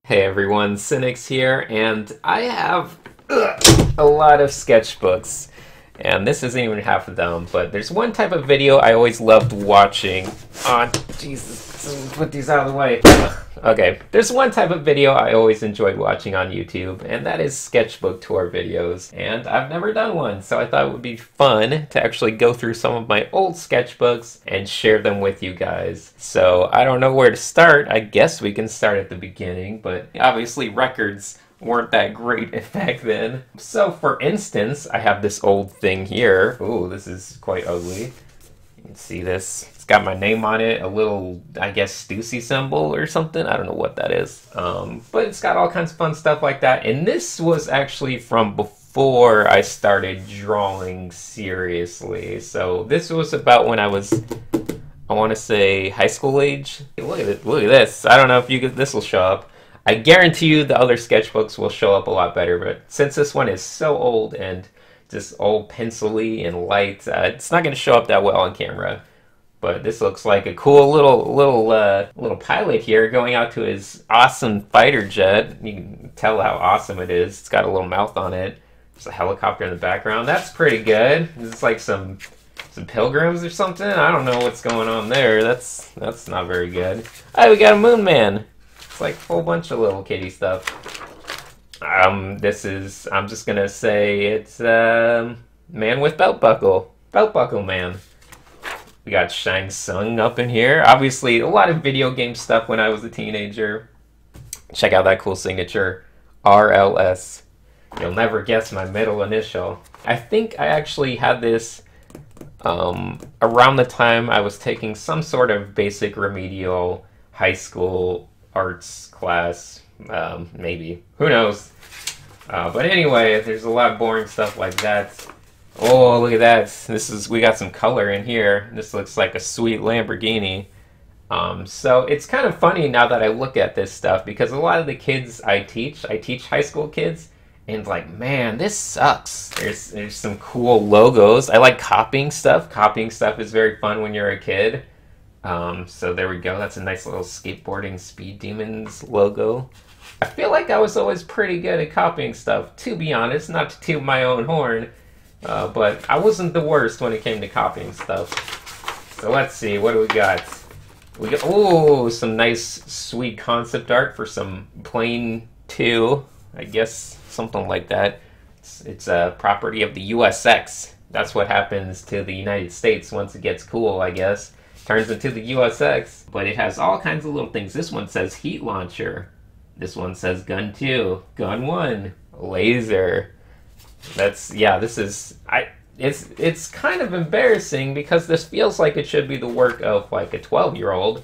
Hey everyone, Sinix here, and I have a lot of sketchbooks, and this isn't even half of them, but there's one type of video I always loved watching on, Jesus, put these out of the way. Okay, there's one type of video I always enjoyed watching on YouTube, and that is sketchbook tour videos, and I've never done one, so I thought it would be fun to actually go through some of my old sketchbooks and share them with you guys. So I don't know where to start. I guess we can start at the beginning, but obviously records weren't that great back then. So for instance, I have this old thing here. Ooh, this is quite ugly. You can see this. It's got my name on it, a little, I guess, Stussy symbol or something. I don't know what that is. But it's got all kinds of fun stuff like that. And this was actually from before I started drawing seriously. So this was about when I was, I want to say, high school age. Look at it. Look at this. I don't know if this will show up. I guarantee you the other sketchbooks will show up a lot better. But since this one is so old and just all pencil-y and light, it's not going to show up that well on camera. But this looks like a cool little pilot here going out to his awesome fighter jet. You can tell how awesome it is. It's got a little mouth on it. There's a helicopter in the background. That's pretty good. It's like some pilgrims or something. I don't know what's going on there. That's not very good. Oh, we got a moon man. It's like a whole bunch of little kitty stuff. This is, I'm just gonna say it's man with belt buckle. Belt buckle man. We got Shang Tsung up in here. Obviously, a lot of video game stuff when I was a teenager. Check out that cool signature. RLS. You'll never guess my middle initial. I think I actually had this around the time I was taking some sort of basic remedial high school arts class. Maybe. Who knows? But anyway, there's a lot of boring stuff like that. Oh, look at that. We got some color in here. This looks like a sweet Lamborghini. So it's kind of funny now that I look at this stuff because a lot of the kids I teach high school kids, and like, man, this sucks. There's some cool logos. I like copying stuff. Copying stuff is very fun when you're a kid. So there we go. That's a nice little skateboarding Speed Demons logo. I feel like I was always pretty good at copying stuff, to be honest, not to toot my own horn. But I wasn't the worst when it came to copying stuff. So let's see, what do we got? We got, oh, some nice sweet concept art for some Plane 2, I guess, something like that. It's a property of the USX. That's what happens to the United States once it gets cool, I guess. Turns into the USX. But it has all kinds of little things. This one says heat launcher. This one says gun 2, gun 1, laser. It's kind of embarrassing because this feels like it should be the work of like a 12-year-old.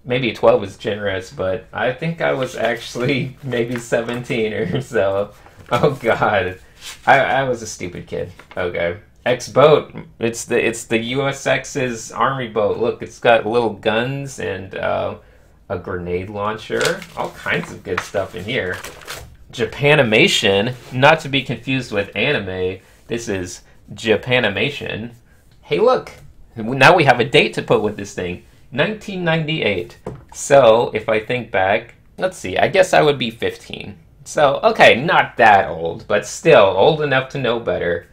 Maybe 12 is generous, but I think I was actually maybe 17 or so. Oh god. I was a stupid kid. Okay. X-boat. It's the USX's army boat. Look, it's got little guns and a grenade launcher. All kinds of good stuff in here. Japanimation, not to be confused with anime. This is Japanimation. Hey, look! Now we have a date to put with this thing. 1998. So, if I think back, let's see, I guess I would be 15. So, okay, not that old, but still old enough to know better.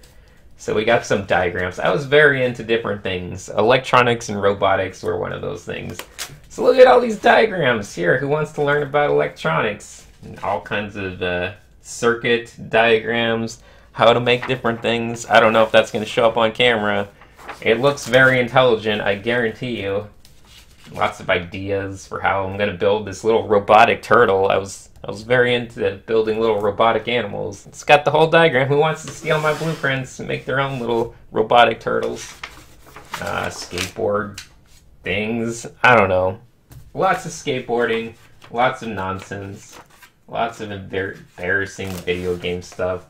So we got some diagrams. I was very into different things. Electronics and robotics were one of those things. So look at all these diagrams here. Who wants to learn about electronics? And all kinds of circuit diagrams, how to make different things. I don't know if that's going to show up on camera. It looks very intelligent, I guarantee you. Lots of ideas for how I'm going to build this little robotic turtle. I was very into building little robotic animals. It's got the whole diagram. Who wants to steal my blueprints and make their own little robotic turtles? Skateboard things. I don't know. Lots of skateboarding. Lots of nonsense. Lots of embarrassing video game stuff.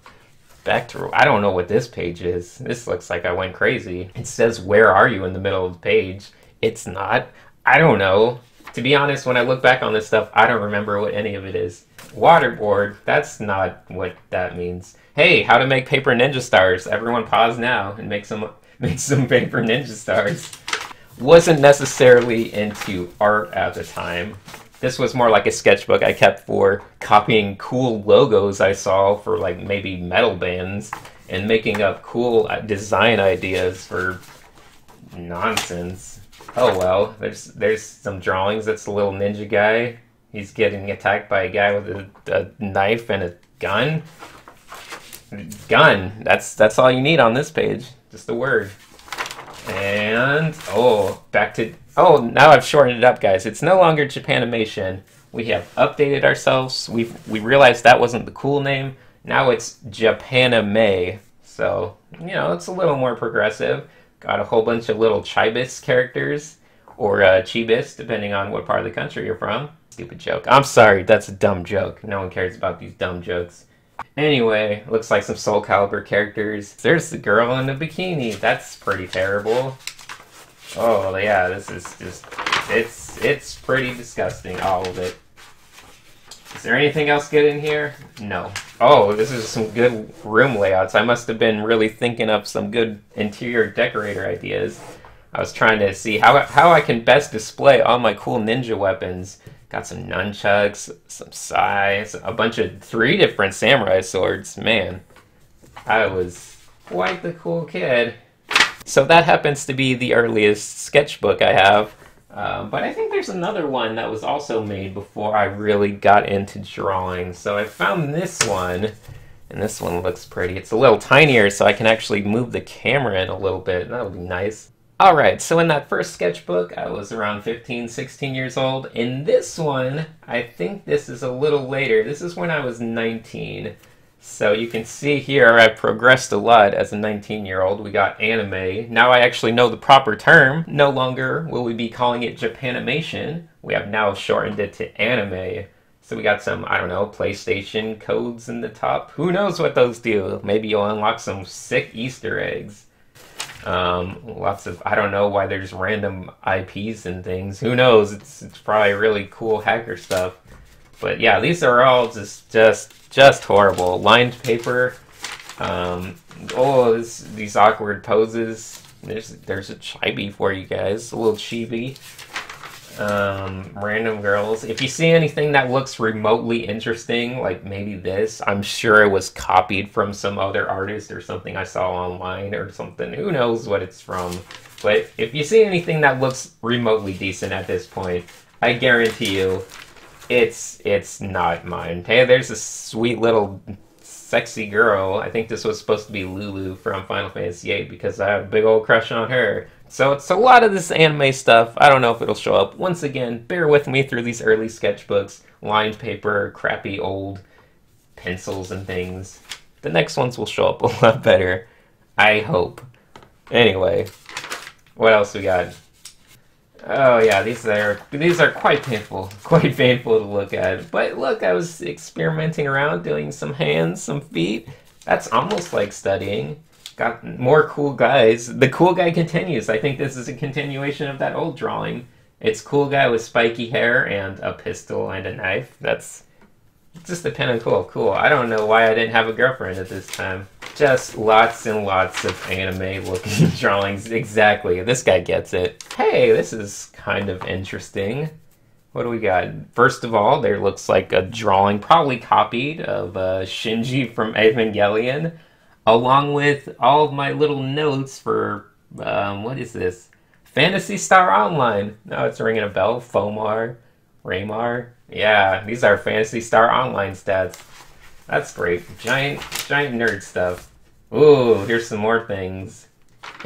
Back to, I don't know what this page is. This looks like I went crazy. It says, where are you in the middle of the page? It's not. I don't know. To be honest, when I look back on this stuff, I don't remember what any of it is. Waterboard, that's not what that means. Hey, how to make paper ninja stars. Everyone pause now and make some paper ninja stars. Wasn't necessarily into art at the time. This was more like a sketchbook I kept for copying cool logos I saw for like maybe metal bands and making up cool design ideas for nonsense. Oh well, there's some drawings. That's a little ninja guy. He's getting attacked by a guy with a knife and a gun. Gun. That's all you need on this page. Just a word. And now I've shortened it up, guys. It's no longer Japanimation. We have updated ourselves. We realized that wasn't the cool name. Now it's Japanime. So, you know, it's a little more progressive. Got a whole bunch of little Chibis characters, or Chibis, depending on what part of the country you're from. Stupid joke. I'm sorry, that's a dumb joke. No one cares about these dumb jokes. Anyway, looks like some Soul Calibur characters. There's the girl in the bikini. That's pretty terrible. Oh yeah, this is just, it's pretty disgusting, all of it. Is there anything else good in here? No. Oh, this is some good room layouts. I must have been really thinking up some good interior decorator ideas. I was trying to see how I can best display all my cool ninja weapons. Got some nunchucks, some sais, a bunch of 3 different samurai swords. Man, I was quite the cool kid. So that happens to be the earliest sketchbook I have. But I think there's another one that was also made before I really got into drawing. So I found this one, and this one looks pretty. It's a little tinier, so I can actually move the camera in a little bit. That would be nice. Alright, so in that first sketchbook, I was around 15, 16 years old. In this one, I think this is a little later. This is when I was 19. So you can see here I progressed a lot as a 19-year-old. We got anime. Now I actually know the proper term. No longer will we be calling it Japanimation. We have now shortened it to anime. So we got some, I don't know, PlayStation codes in the top. Who knows what those do? Maybe you'll unlock some sick Easter eggs. Lots of, I don't know why there's random IPs and things. Who knows? It's probably really cool hacker stuff. But yeah, these are all just horrible. Lined paper. These awkward poses. There's a chibi for you guys. A little chibi. Random girls. If you see anything that looks remotely interesting, like maybe this, I'm sure it was copied from some other artist or something I saw online or something. Who knows what it's from. But if you see anything that looks remotely decent at this point, I guarantee you it's not mine. Hey, there's a sweet little sexy girl. I think this was supposed to be Lulu from Final Fantasy VIII because I have a big old crush on her. So it's a lot of this anime stuff. I don't know if it'll show up. Once again, bear with me through these early sketchbooks. Lined paper, crappy old pencils and things. The next ones will show up a lot better. I hope. Anyway, what else we got? Oh yeah, these are quite painful to look at. But look, I was experimenting around, doing some hands, some feet. That's almost like studying. Got more cool guys. The cool guy continues. I think this is a continuation of that old drawing. It's cool guy with spiky hair and a pistol and a knife. That's just a pinnacle of cool. I don't know why I didn't have a girlfriend at this time. Just lots and lots of anime-looking drawings. Exactly. This guy gets it. Hey, this is kind of interesting. What do we got? First of all, there looks like a drawing, probably copied, of Shinji from Evangelion, along with all of my little notes for, what is this? Phantasy Star Online. Now it's ringing a bell. Fomar, Raymar. Yeah, these are Phantasy Star Online stats. That's great. Giant nerd stuff. Ooh, here's some more things.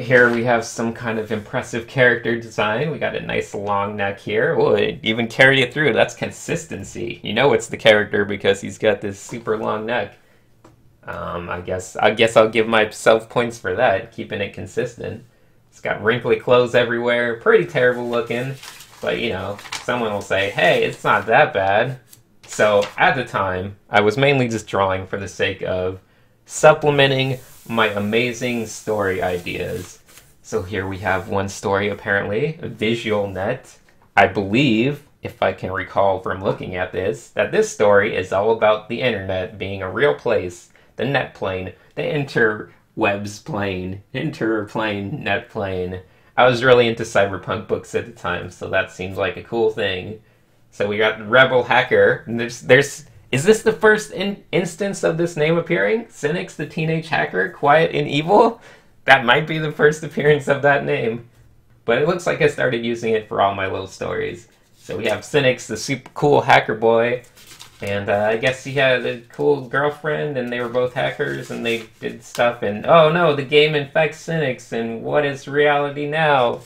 Here we have some kind of impressive character design. We got a nice long neck here. Oh, it even carried it through. That's consistency. You know it's the character because he's got this super long neck. I guess I'll give myself points for that, keeping it consistent. It's got wrinkly clothes everywhere. Pretty terrible looking. But, you know, someone will say, hey, it's not that bad. So, at the time, I was mainly just drawing for the sake of supplementing my amazing story ideas. So here we have one story, apparently, VisualNet. I believe, if I can recall from looking at this, that this story is all about the internet being a real place, the net plane, the interwebs plane, interplane, net plane. I was really into cyberpunk books at the time, so that seemed like a cool thing. So we got Rebel Hacker. And is this the first instance of this name appearing? Sinix, the teenage hacker, quiet and evil? That might be the first appearance of that name. But it looks like I started using it for all my little stories. So we have Sinix, the super cool hacker boy. And I guess he had a cool girlfriend, and they were both hackers, and they did stuff. And oh no, the game infects Sinix, and what is reality now?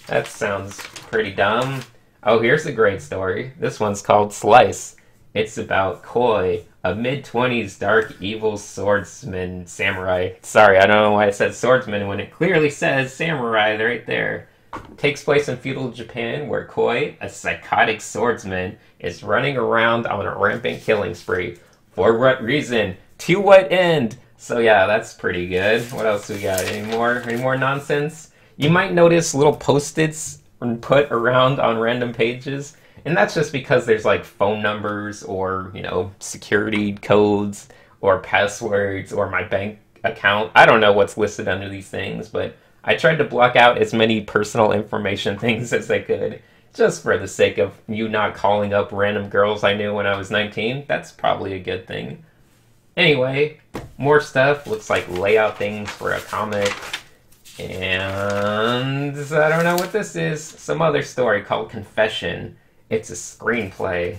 That sounds pretty dumb. Oh, here's a great story. This one's called Slice. It's about Koi, a mid-20s dark evil swordsman samurai. Sorry, I don't know why I said swordsman when it clearly says samurai right there. It takes place in feudal Japan, where Koi, a psychotic swordsman, is running around on a rampant killing spree. For what reason? To what end? So yeah, that's pretty good. What else we got? Any more nonsense? You might notice little post-its put around on random pages, and that's just because there's like phone numbers or, you know, security codes or passwords or my bank account. I don't know what's listed under these things, but I tried to block out as many personal information things as I could, just for the sake of you not calling up random girls I knew when I was 19. That's probably a good thing. Anyway, more stuff. Looks like layout things for a comic. And I don't know what this is. Some other story called Confession. It's a screenplay.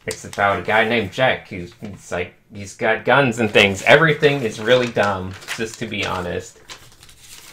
It's about a guy named Jack who's like, he's got guns and things. Everything is really dumb, just to be honest.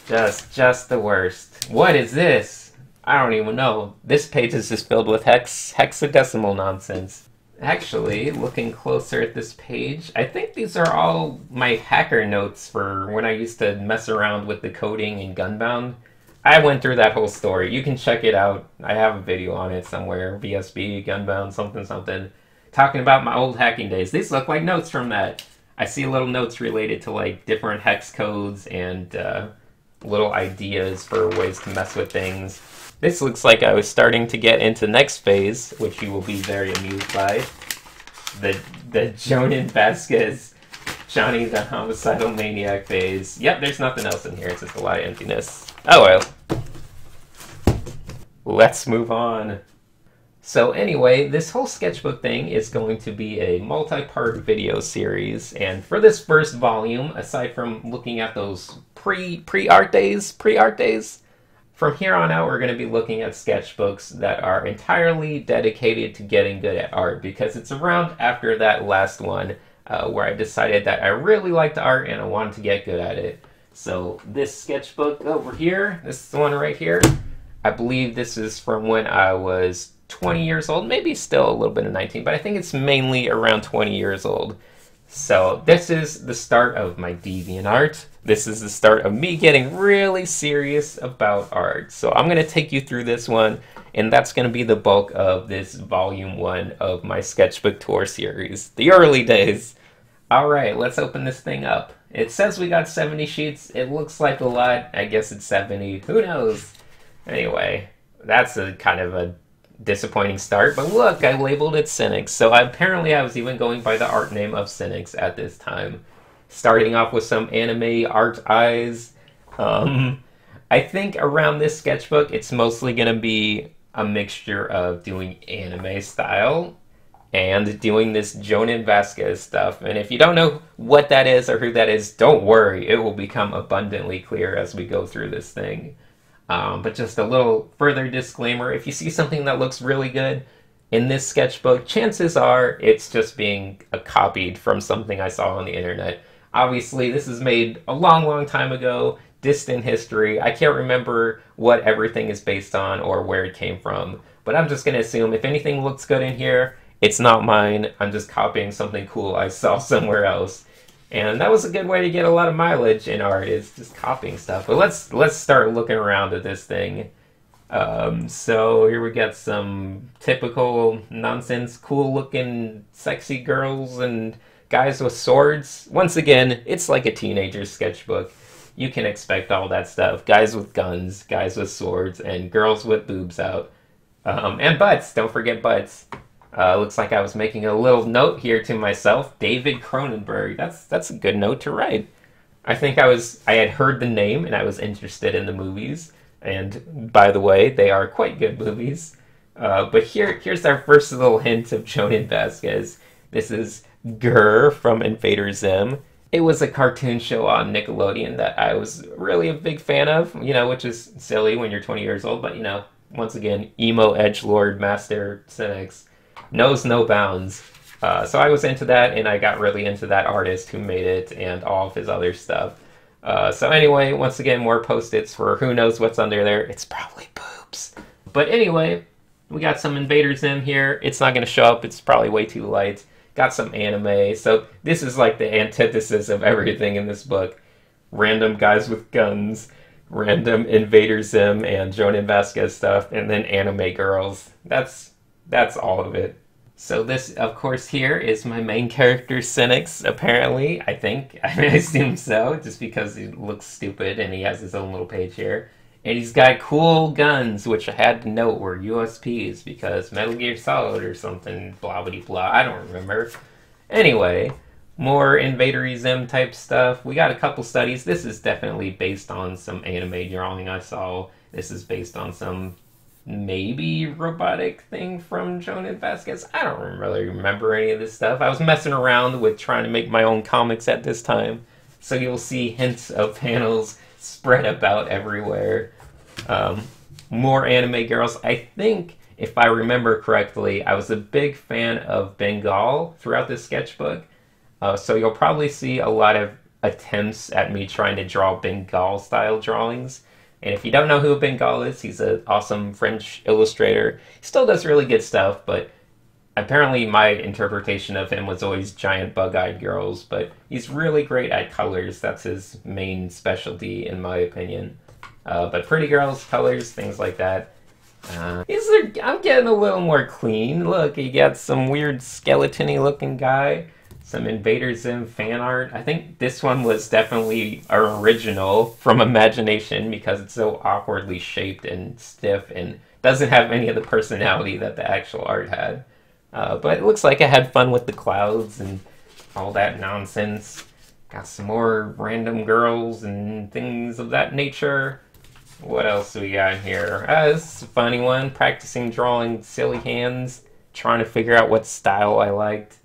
Just the worst. What is this? I don't even know. This page is just filled with hexadecimal nonsense. Actually, looking closer at this page, I think these are all my hacker notes for when I used to mess around with the coding in Gunbound. I went through that whole story. You can check it out. I have a video on it somewhere. VSB, Gunbound, something. Talking about my old hacking days. These look like notes from that. I see little notes related to like different hex codes and little ideas for ways to mess with things. This looks like I was starting to get into next phase, which you will be very amused by. The Jonan Vasquez, Johnny the Homicidal Maniac phase. Yep, there's nothing else in here, it's just a lot of emptiness. Oh well. Let's move on. So anyway, this whole sketchbook thing is going to be a multi-part video series, and for this first volume, aside from looking at those pre-art days, from here on out we're going to be looking at sketchbooks that are entirely dedicated to getting good at art, because it's around after that last one where I decided that I really liked art and I wanted to get good at it. So this sketchbook over here, this one right here, I believe this is from when I was 20 years old, maybe still a little bit of 19, but I think it's mainly around 20 years old. So this is the start of my DeviantArt. This is the start of me getting really serious about art. So I'm going to take you through this one, and that's going to be the bulk of this volume 1 of my sketchbook tour series, the early days. All right, let's open this thing up. It says we got 70 sheets. It looks like a lot. I guess it's 70. Who knows? Anyway, that's a kind of a disappointing start, but look, I labeled it Sinix. So apparently I was even going by the art name of Sinix at this time. Starting off with some anime art eyes. I think around this sketchbook, it's mostly going to be a mixture of doing anime style and doing this Jonan Vasquez stuff. And if you don't know what that is or who that is, don't worry. It will become abundantly clear as we go through this thing. But just a little further disclaimer, if you see something that looks really good in this sketchbook, chances are it's just being copied from something I saw on the internet. Obviously, this is made a long time ago, distant history. I can't remember what everything is based on or where it came from, but I'm just going to assume if anything looks good in here, it's not mine. I'm just copying something cool I saw somewhere else. And that was a good way to get a lot of mileage in art, is just copying stuff. But let's start looking around at this thing. So here we got some typical nonsense, cool-looking, sexy girls and guys with swords. Once again, it's like a teenager's sketchbook. You can expect all that stuff. Guys with guns, guys with swords, and girls with boobs out. And butts. Don't forget butts. Looks like I was making a little note here to myself. David Cronenberg. That's a good note to write. I think I had heard the name and I was interested in the movies. And by the way, they are quite good movies. But here's our first little hint of Jonan Vasquez. This is Grr from Invader Zim. It was a cartoon show on Nickelodeon that I was really a big fan of, you know, which is silly when you're 20 years old, but, you know, once again, emo edgelord master Sinix knows no bounds. So I was into that, and I got really into that artist who made it and all of his other stuff. So anyway, once again, more post-its for who knows what's under there. It's probably boobs. But anyway, we got some Invader Zim here. It's not going to show up. It's probably way too light. Got some anime. So this is like the antithesis of everything in this book. Random guys with guns, random Invader Zim and Jonan Vasquez stuff, and then anime girls. That's all of it. So this, of course, here is my main character, Sinix, apparently. I think. I mean, I assume so, just because he looks stupid and he has his own little page here. And he's got cool guns, which I had to note were USPs, because Metal Gear Solid or something, blah blah blah, I don't remember. Anyway, more Invader Zim type stuff. We got a couple studies. This is definitely based on some anime drawing I saw. This is based on some maybe robotic thing from Jonan Vasquez. I don't really remember any of this stuff. I was messing around with trying to make my own comics at this time. So you'll see hints of panels spread about everywhere. More anime girls. I think, if I remember correctly, I was a big fan of Bengal throughout this sketchbook. So you'll probably see a lot of attempts at me trying to draw Bengal style drawings. And if you don't know who Bengal is, he's an awesome French illustrator. He still does really good stuff, but apparently my interpretation of him was always giant bug-eyed girls. But he's really great at colors. That's his main specialty, in my opinion. But pretty girls, colors, things like that. I'm getting a little more clean. Look, you got some weird skeleton-y looking guy. Some Invader Zim fan art. I think this one was definitely original from imagination because it's so awkwardly shaped and stiff and doesn't have any of the personality that the actual art had. But it looks like I had fun with the clouds and all that nonsense. Got some more random girls and things of that nature. What else do we got here? This is a funny one. Practicing drawing silly hands. Trying to figure out what style I liked.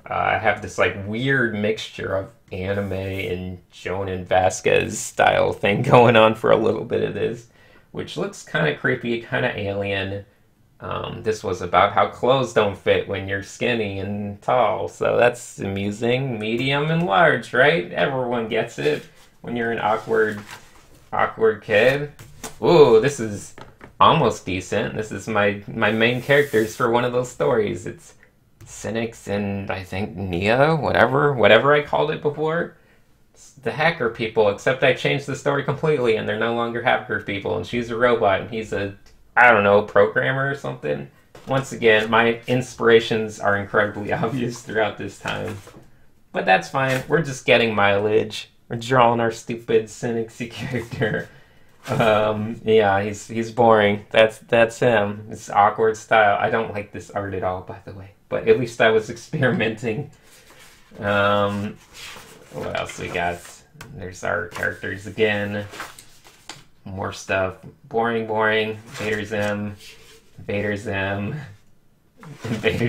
I have this like weird mixture of anime and Jonan Vasquez style thing going on for a little bit of this, which looks kind of creepy, kind of alien. This was about how clothes don't fit when you're skinny and tall, so that's amusing. Medium and large, right? Everyone gets it when you're an awkward kid. Ooh, this is almost decent. This is my main characters for one of those stories. It's Sinix and I think Nia, whatever I called it before. It's the hacker people, except I changed the story completely and they're no longer hacker people and she's a robot and he's a, I don't know, programmer or something. Once again, my inspirations are incredibly obvious throughout this time. But that's fine, we're just getting mileage. We're drawing our stupid Sinix character. Yeah, he's boring. That's him. It's awkward style. I don't like this art at all, by the way. But at least I was experimenting. What else we got? There's our characters again. More stuff. Boring. Invader Zim. Invader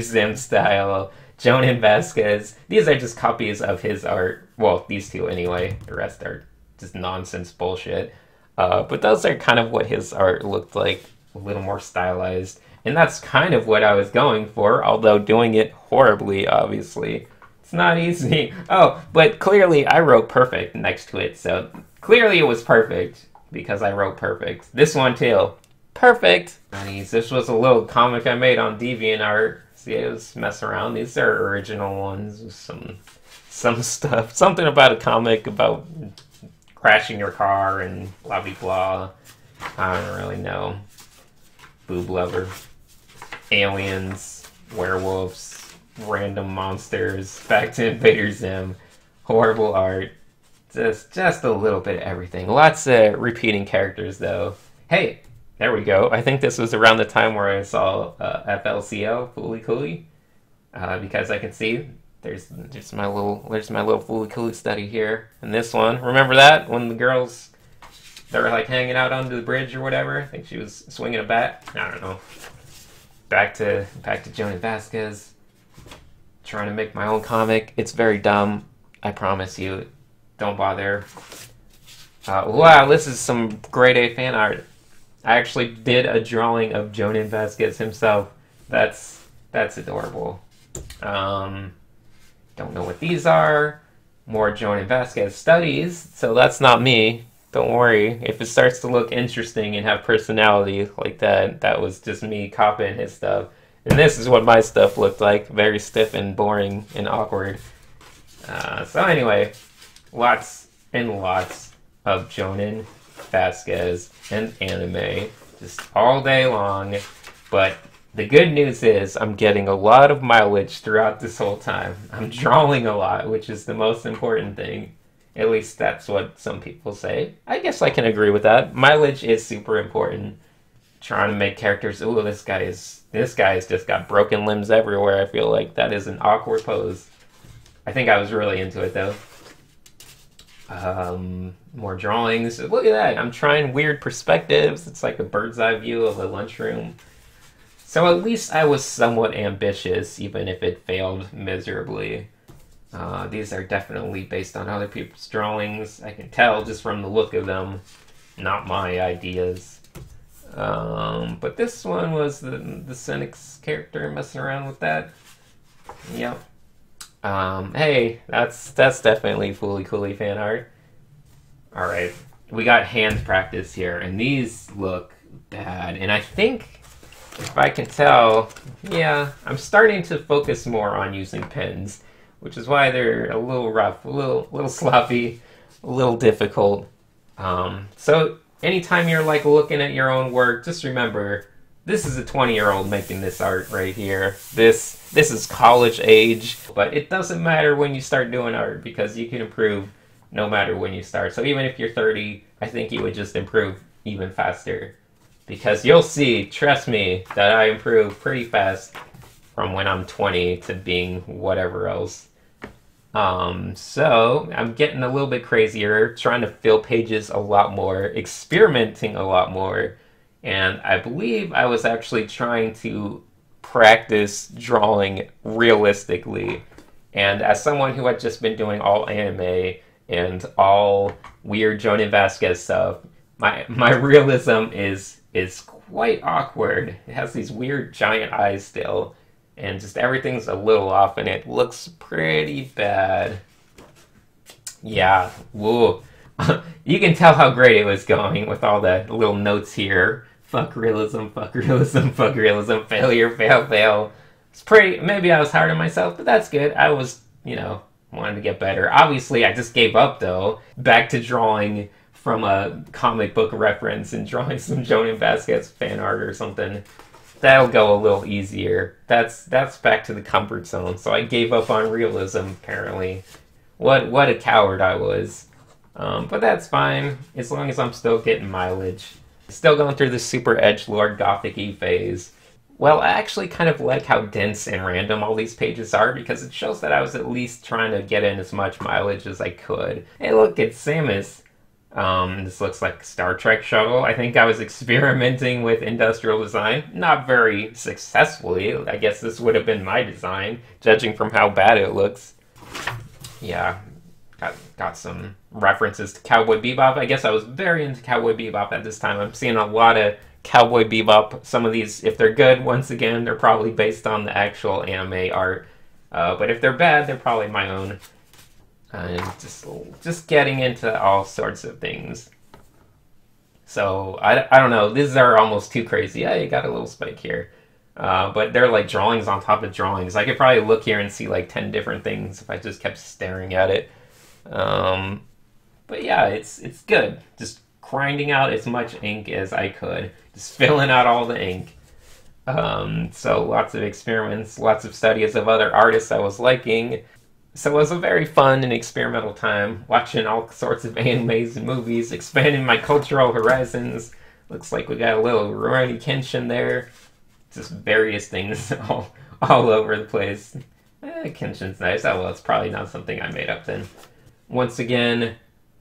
Zim style. Jonan Vasquez. These are just copies of his art. Well, these two anyway. The rest are just nonsense bullshit. But those are kind of what his art looked like. A little more stylized. And that's kind of what I was going for, although doing it horribly, obviously. It's not easy. Oh, but clearly I wrote perfect next to it, so clearly it was perfect because I wrote perfect. This one too. Perfect! This was a little comic I made on DeviantArt. See, I was messing around. These are original ones with some stuff. Something about a comic about crashing your car and blah blah blah. I don't really know. Boob lover. Aliens, werewolves, random monsters, back to Invader Zim, horrible art, just a little bit of everything. Lots of repeating characters though. Hey, there we go. I think this was around the time where I saw FLCL, Fooly Cooly, because I can see there's my little Fooly Cooly study here. And this one, remember that when the girls they were like hanging out onto the bridge or whatever? I think she was swinging a bat. I don't know. back to Jonan Vasquez. Trying to make my own comic. It's very dumb. I promise you. Don't bother. Wow, this is some grade A fan art. I actually did a drawing of Jonan Vasquez himself. That's adorable. Don't know what these are. More Jonan Vasquez studies. So that's not me. Don't worry. If it starts to look interesting and have personality like that, that was just me copying his stuff. And this is what my stuff looked like. Very stiff and boring and awkward. So anyway, lots and lots of Jonan Vasquez and anime. Just all day long. But the good news is I'm getting a lot of mileage throughout this whole time. I'm drawing a lot, which is the most important thing. At least that's what some people say. I guess I can agree with that. Mileage is super important. Trying to make characters, ooh, this guy's just got broken limbs everywhere. I feel like that is an awkward pose. I think I was really into it though. More drawings. Look at that. I'm trying weird perspectives. It's like a bird's eye view of a lunchroom. So at least I was somewhat ambitious, even if it failed miserably. These are definitely based on other people's drawings. I can tell just from the look of them. Not my ideas. But this one was the Sinix character, messing around with that. Yep. Hey, that's definitely Fooly Cooly fan art. Alright, we got hand practice here, and these look bad. And I think, if I can tell, yeah, I'm starting to focus more on using pens, which is why they're a little rough, a little sloppy, a little difficult. So anytime you're like looking at your own work, just remember, this is a 20-year-old making this art right here. This is college age, but it doesn't matter when you start doing art because you can improve no matter when you start. So even if you're 30, I think you would just improve even faster. Because you'll see, trust me, that I improve pretty fast from when I'm 20 to being whatever else. So I'm getting a little bit crazier, trying to fill pages a lot more, experimenting a lot more, and I believe I was actually trying to practice drawing realistically. And as someone who had just been doing all anime and all weird Jonan Vasquez stuff, my realism is quite awkward. It has these weird giant eyes still. And just everything's a little off, and it looks pretty bad. Yeah, whoa. You can tell how great it was going with all the little notes here. Fuck realism, fuck realism, fuck realism, failure, fail, fail. It's pretty, maybe I was hard on myself, but that's good. I was, wanted to get better. Obviously, I just gave up, though. Back to drawing from a comic book reference and drawing some Jonan Vasquez fan art or something. That'll go a little easier. That's back to the comfort zone. So I gave up on realism, apparently. What a coward I was. But that's fine, as long as I'm still getting mileage. Still going through the super edgelord gothic-y phase. Well, I actually kind of like how dense and random all these pages are, because it shows that I was at least trying to get in as much mileage as I could. Hey look, it's Samus. This looks like a Star Trek shuttle. I think I was experimenting with industrial design. Not very successfully. I guess this would have been my design, judging from how bad it looks. Yeah, got some references to Cowboy Bebop. I guess I was very into Cowboy Bebop at this time. I'm seeing a lot of Cowboy Bebop. Some of these, if they're good, once again, they're probably based on the actual anime art. But if they're bad, they're probably my own. And just getting into all sorts of things. So, I don't know. These are almost too crazy. I got a little spike here. But they're like drawings on top of drawings. I could probably look here and see like 10 different things if I just kept staring at it. But yeah, it's good. Just grinding out as much ink as I could. Just filling out all the ink. So lots of experiments, lots of studies of other artists I was liking. So it was a very fun and experimental time, watching all sorts of animes and movies, expanding my cultural horizons. Looks like we got a little Rurouni Kenshin there. Just various things all over the place. Kenshin's nice. Oh well, it's probably not something I made up then. Once again,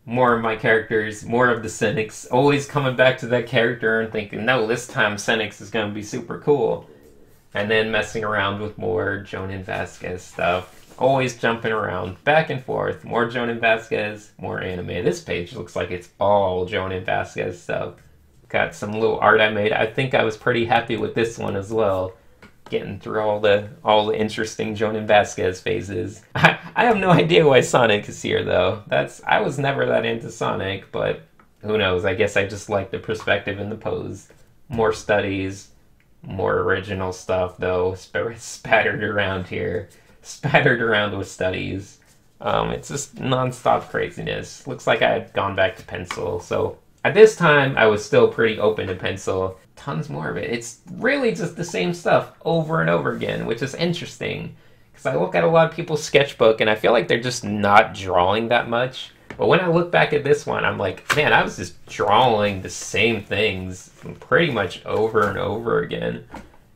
more of my characters, more of the Sinix. Always coming back to that character and thinking, no, this time Sinix is going to be super cool. and then messing around with more Jonan Vasquez stuff. Always jumping around, back and forth. More Jonan Vasquez, more anime. This page looks like it's all Jonan Vasquez stuff. Got some little art I made. I think I was pretty happy with this one as well. Getting through all the interesting Jonan Vasquez phases. I have no idea why Sonic is here though. I was never that into Sonic, but who knows? I guess I just like the perspective and the pose. More studies, more original stuff though, spattered around here. Spattered around with studies. It's just non-stop craziness. Looks like I had gone back to pencil. So at this time, I was still pretty open to pencil. Tons more of it. It's really just the same stuff over and over again, which is interesting. Because I look at a lot of people's sketchbook and I feel like they're just not drawing that much. But when I look back at this one, I'm like, man, I was just drawing the same things pretty much over and over again.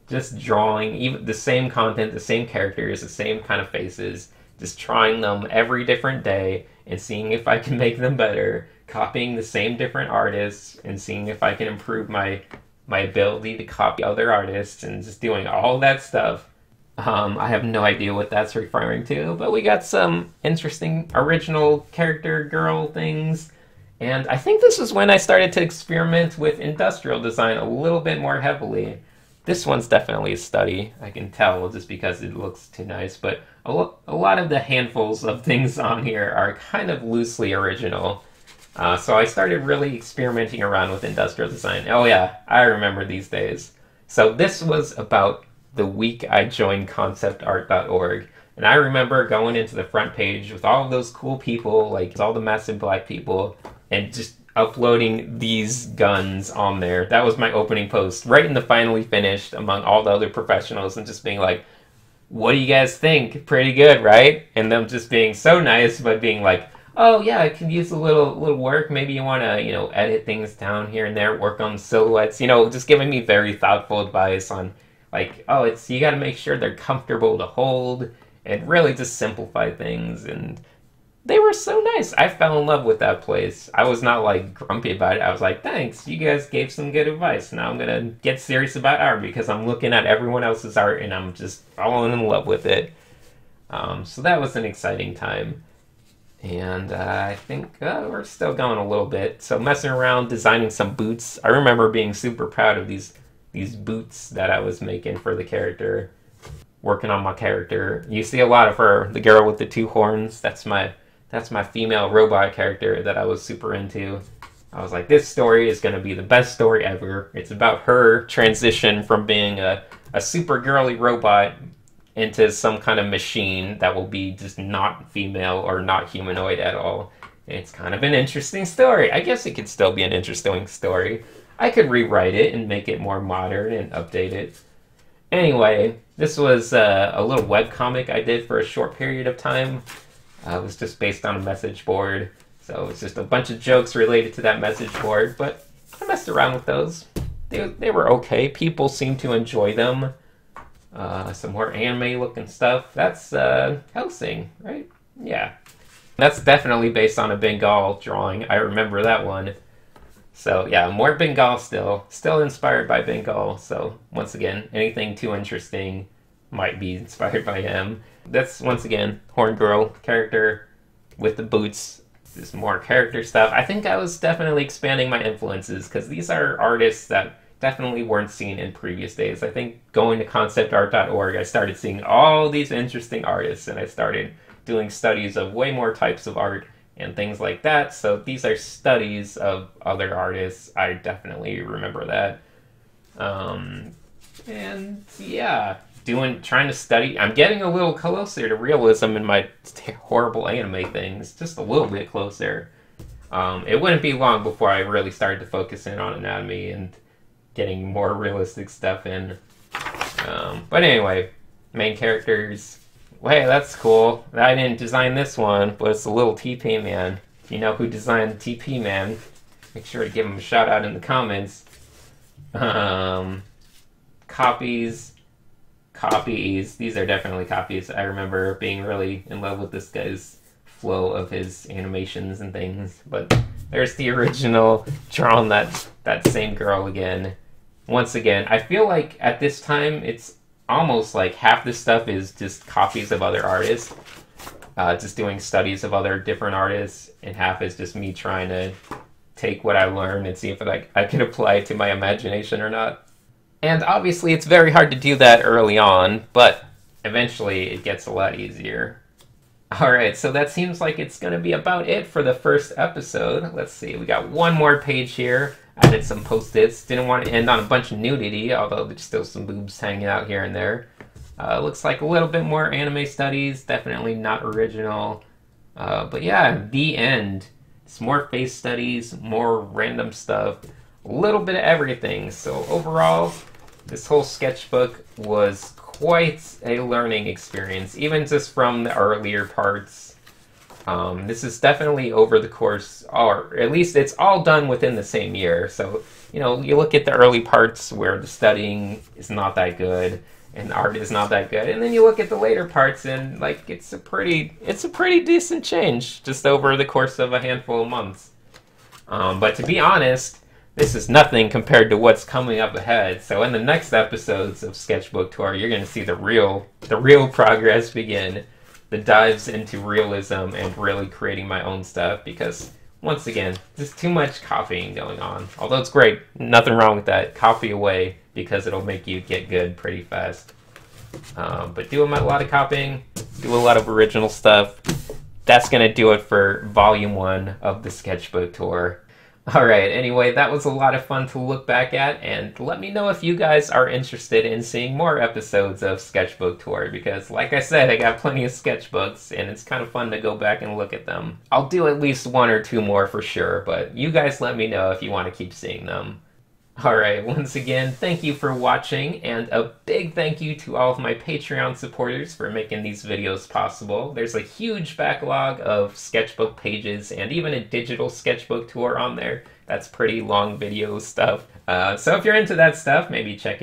Just drawing even the same content, the same characters, the same kind of faces, just trying them every different day and seeing if I can make them better, copying the same different artists and seeing if I can improve my ability to copy other artists and just doing all that stuff. I have no idea what that's referring to, but we got some interesting original character girl things. And I think this is when I started to experiment with industrial design a little bit more heavily. This one's definitely a study, I can tell, just because it looks too nice, but a lot of the handfuls of things on here are kind of loosely original. So I started really experimenting around with industrial design. Oh yeah, I remember these days. So this was about the week I joined conceptart.org, and I remember going into the front page with all of those cool people, like all the massive black people, and just uploading these guns on there. That was my opening post, right in the finally finished among all the other professionals, and just being like, what do you guys think? Pretty good, right? And them just being so nice, but being like, oh yeah, I could use a little work. Maybe you want to, edit things down here and there, work on silhouettes, just giving me very thoughtful advice on like, oh, you got to make sure they're comfortable to hold and really just simplify things. And they were so nice. I fell in love with that place. I was not like grumpy about it. I was like, thanks, you guys gave some good advice. Now I'm gonna get serious about art because I'm looking at everyone else's art and I'm just falling in love with it. So that was an exciting time. And I think we're still going a little bit. So messing around, designing some boots. I remember being super proud of these boots that I was making for the character. Working on my character. You see a lot of her, the girl with the two horns. That's my female robot character that I was super into. I was like, this story is going to be the best story ever. It's about her transition from being a super girly robot into some kind of machine that will be just not female or not humanoid at all. And it's kind of an interesting story. I guess it could still be an interesting story. I could rewrite it and make it more modern and update it. Anyway, this was a little webcomic I did for a short period of time. It was just based on a message board. So it's just a bunch of jokes related to that message board, but I messed around with those. They were okay. People seemed to enjoy them. Some more anime looking stuff. That's Hellsing, right? Yeah. That's definitely based on a Bengal drawing. I remember that one. So yeah, more Bengal still. Still inspired by Bengal. So once again, anything too interesting might be inspired by him. That's, once again, Horn Girl character with the boots. There's more character stuff. I think I was definitely expanding my influences because these are artists that definitely weren't seen in previous days. I think going to conceptart.org, I started seeing all these interesting artists and I started doing studies of way more types of art and things like that. So these are studies of other artists. I definitely remember that. And yeah, trying to study. I'm getting a little closer to realism in my horrible anime things, just a little bit closer. It wouldn't be long before I really started to focus in on anatomy and getting more realistic stuff in. But anyway, main characters. Well, hey, that's cool. I didn't design this one, but it's a little TP man. If you know who designed the TP man, make sure to give him a shout out in the comments. Copies. These are definitely copies. I remember being really in love with this guy's flow of his animations and things. But there's the original, drawing that same girl again. Once again, I feel like at this time it's almost like half the stuff is just copies of other artists, just doing studies of other different artists, and half is just me trying to take what I learned and see if I can apply it to my imagination or not. And obviously it's very hard to do that early on, but eventually it gets a lot easier. Alright, so that seems like it's going to be about it for the first episode. Let's see, we got one more page here. Added some post-its. Didn't want to end on a bunch of nudity, although there's still some boobs hanging out here and there. Looks like a little bit more anime studies. Definitely not original. But yeah, the end. It's more face studies, more random stuff. A little bit of everything. So overall, this whole sketchbook was quite a learning experience, even just from the earlier parts. This is definitely over the course, or at least it's all done within the same year. So, you know, you look at the early parts where the studying is not that good and the art is not that good, and then you look at the later parts and like it's a pretty decent change just over the course of a handful of months. But to be honest, this is nothing compared to what's coming up ahead. So in the next episodes of Sketchbook Tour, you're going to see the real progress begin. The dives into realism and really creating my own stuff, because once again, there's too much copying going on. Although it's great, nothing wrong with that. Copy away, because it'll make you get good pretty fast. But do a lot of copying, do a lot of original stuff. That's going to do it for Volume 1 of the Sketchbook Tour. Alright, anyway, that was a lot of fun to look back at, and let me know if you guys are interested in seeing more episodes of Sketchbook Tour, because like I said, I got plenty of sketchbooks, and it's kind of fun to go back and look at them. I'll do at least one or two more for sure, but you guys let me know if you want to keep seeing them. Alright, once again, thank you for watching, and a big thank you to all of my Patreon supporters for making these videos possible. There's a huge backlog of sketchbook pages and even a digital sketchbook tour on there. That's pretty long video stuff. So if you're into that stuff, maybe check it out.